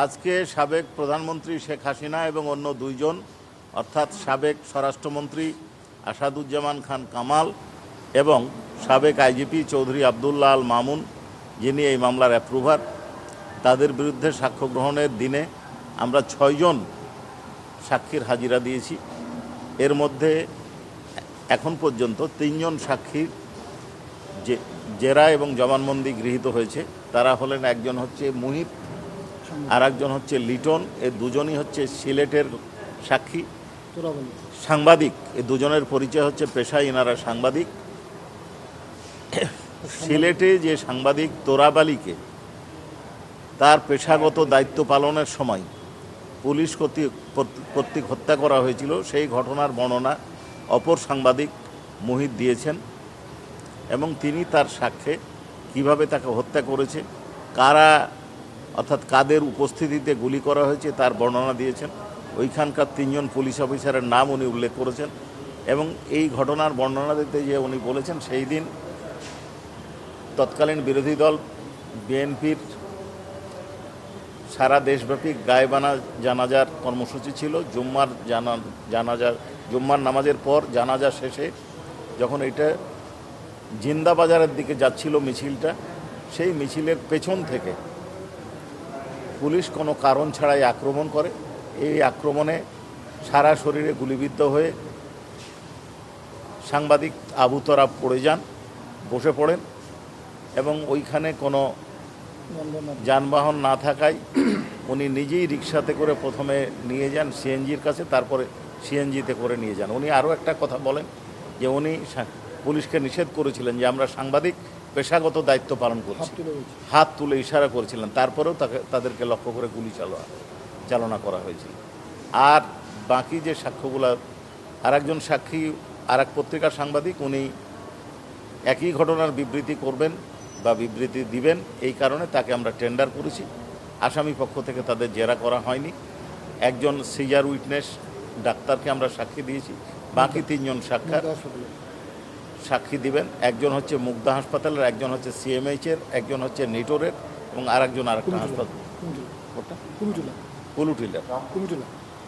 আজকে সাবেক প্রধানমন্ত্রী শেখ হাসিনা এবং অন্য দুইজন অর্থাৎ সাবেক স্বরাষ্ট্রমন্ত্রী আসাদুজ্জামান খান কামাল এবং সাবেক আইজিপি চৌধুরী আবদুল্লাহ আল মামুন, যিনি এই মামলার অ্যাপ্রুভার, তাদের বিরুদ্ধে সাক্ষ্য গ্রহণের দিনে আমরা 6 জন সাক্ষীর হাজিরা দিয়েছি। এর মধ্যে এখন পর্যন্ত 3 জন সাক্ষীর জেরা এবং জবানবন্দি গৃহীত হয়েছে। তারা হলেন, একজন হচ্ছে মুহিত, আর একজন হচ্ছে লিটন। এ দুজনই হচ্ছে সিলেটের সাক্ষী, সাংবাদিক। এ দুজনের পরিচয় হচ্ছে পেশায় এনারা সাংবাদিক। সিলেটে যে সাংবাদিক তোরাবালিকে তার পেশাগত দায়িত্ব পালনের সময় পুলিশ কর্তৃক হত্যা করা হয়েছিল, সেই ঘটনার বর্ণনা অপর সাংবাদিক মুহিত দিয়েছেন এবং তিনি তার সাক্ষ্যে কিভাবে তাকে হত্যা করেছে, কারা অর্থাৎ কাদের উপস্থিতিতে গুলি করা হয়েছে তার বর্ণনা দিয়েছেন। ওইখানকার 3 জন পুলিশ অফিসারের নাম উনি উল্লেখ করেছেন এবং এই ঘটনার বর্ণনা দিতে যে উনি বলেছেন, সেই দিন তৎকালীন বিরোধী দল বিএনপির সারা দেশব্যাপী গায়েবানা জানাজার কর্মসূচি ছিল। জুম্মার নামাজের পর জানাজা শেষে যখন এটা জিন্দাবাজারের দিকে যাচ্ছিল মিছিলটা, সেই মিছিলের পেছন থেকে পুলিশ কোনো কারণ ছাড়াই আক্রমণ করে। এই আক্রমণে সারা শরীরে গুলিবিদ্ধ হয়ে সাংবাদিক আবু তরাব পড়ে যান, বসে পড়েন এবং ওইখানে কোনো যানবাহন না থাকায় উনি নিজেই রিকশাতে করে প্রথমে নিয়ে যান সিএনজির কাছে, তারপরে সিএনজিতে করে নিয়ে যান। উনি আরও একটা কথা বলেন যে উনি পুলিশকে নিষেধ করেছিলেন যে আমরা সাংবাদিক পেশাগত দায়িত্ব পালন করছি, হাত তুলে ইশারা করেছিলেন, তারপরেও তাদেরকে লক্ষ্য করে গুলি চালনা করা হয়েছিল। আর বাকি যে সাক্ষ্যগুলো, আরেকজন সাক্ষী আরেক পত্রিকার সাংবাদিক, উনি একই ঘটনার বিবৃতি করবেন বা বিবৃতি দিবেন, এই কারণে তাকে আমরা টেন্ডার করেছি। আসামি পক্ষ থেকে তাদের জেরা করা হয়নি। একজন সিজার উইটনেস ডাক্তারকে আমরা সাক্ষী দিয়েছি, বাকি 3 জন সাক্ষী দিবেন। একজন হচ্ছে মুগদা হাসপাতালের, একজন হচ্ছে সিএমএইচের, একজন হচ্ছে নিটোরের এবং আরেকজন আরেকটা হাসপাতাল কুলুটিলার।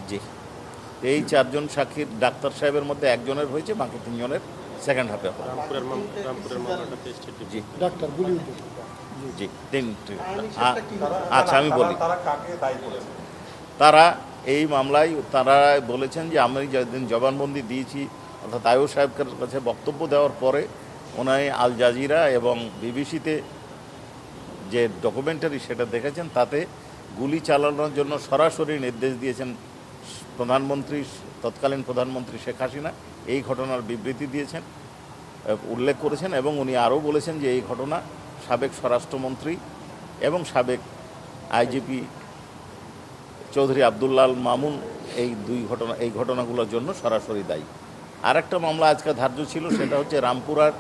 জি, এই 4 জন সাক্ষীর ডাক্তার সাহেবের মধ্যে একজনের হয়েছে, বাকি 3 জনের সেকেন্ড হাফে। জি জি, 3টি। আচ্ছা, আমি বলি, তারা এই মামলায় তারা বলেছেন যে আমি যেদিন জবানবন্দি দিয়েছি, অর্থাৎ আয়ু সাহেবের কাছে বক্তব্য দেওয়ার পরে ওনাই আল জাজিরা এবং বিবিসিতে যে ডকুমেন্টারি সেটা দেখেছেন, তাতে গুলি চালানোর জন্য সরাসরি নির্দেশ দিয়েছেন তৎকালীন প্রধানমন্ত্রী শেখ হাসিনা। এই ঘটনার বিবৃতি দিয়েছেন, উল্লেখ করেছেন এবং উনি আরও বলেছেন যে এই ঘটনা সাবেক স্বরাষ্ট্রমন্ত্রী এবং সাবেক আইজিপি চৌধুরী আবদুল্লাহ আল মামুন এই ঘটনাগুলোর জন্য সরাসরি দায়ী। আরেকটা মামলা আজকে ধার্য ছিল, সেটা হচ্ছে রামপুরার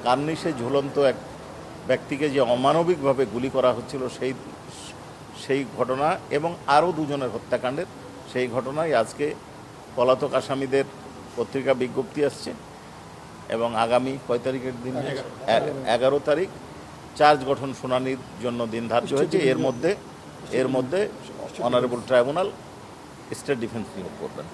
কার্নিশে ঝুলন্ত এক ব্যক্তিকে যে অমানবিকভাবে গুলি করা হচ্ছিল সেই ঘটনা এবং আরও 2 জনের হত্যাকাণ্ডের সেই ঘটনায় আজকে পলাতক আসামিদের পত্রিকা বিজ্ঞপ্তি আসছে এবং আগামী কয় তারিখের দিন, 11 তারিখ চার্জ গঠন শুনানির জন্য দিন ধার্য হয়েছে। এর মধ্যে অনারেবল ট্রাইব্যুনাল স্টেট ডিফেন্স নিয়োগ করবেন।